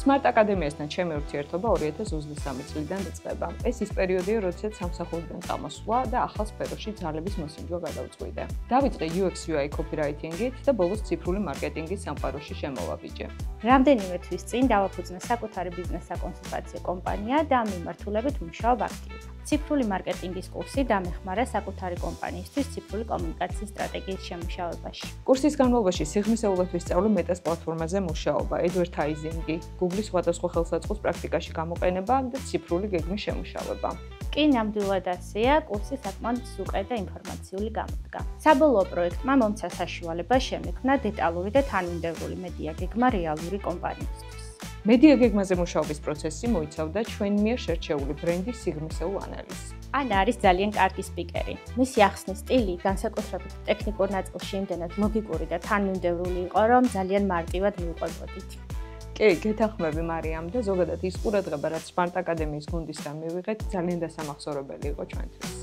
Smart Academy-სთან ჩემი ურთიერთობა 2023 წლიდან იწყება. ეს ის პერიოდია, როდესაც სამსახურიდან წამოსვლა და ახალ სფეროში ძალების მოსინჯვა გადავწყვიტე. დავიწყე UX/UI copywriting-ით და ბოლოს ციფრული მარკეტინგის სამყაროში შემოვაბიჯე. რამდენიმე თვის წინ დავაფუძნე საკუთარი ბიზნეს საკონსულტაციო კომპანია და ამ მიმართულებით მუშაობ აქტიურად. ციფრული მარკეტინგის კურსი დამეხმარა საკუთარი კომპანიისთვის ციფრული კომუნიკაციის სტრატეგიის შემუშავებაში. კურსის განმავლობაში სიღრმისეულად ვისწავლე მეტას პლატფორმაზე მუშაობა, advertising-ი, Google-ის სხვადასხვა ხელსაწყოს პრაქტიკაში გამოყენება და ციფრული გეგმის შემუშავება. კი, ნამდვილად ასეა, კურსი საკმაოდ სუყე და ინფორმაციული გამოდგა. საბოლოო პროექტმა მომცა საშუალება შემექმნა დეტალური და თანმიმდევრული მედია გეგმა რეალური კომპანიისთვის. მედია გეგმაზე მუშაობის პროცესი მოიცავდა ჩვენ მიერ შერჩეული ბრენდის სიღრმისეულ ანალიზს. ანა არის ძალიან კარგი სპიკერი. მისი ახსნის სტილი განსაკუთრებით ტექნიკურ ნაწილში იმდენად ლოგიკური და თანმიმდევრული იყო, რომ ძალიან მარტივად მივყვებოდით. კი, გეთანხმები მარიამ და ზოგადად ის ყურადღება, რაც Smart Academy-ის გუნდისგან მივიღეთ, ძალიან დასამახსოვრებელი იყო ჩვენთვის.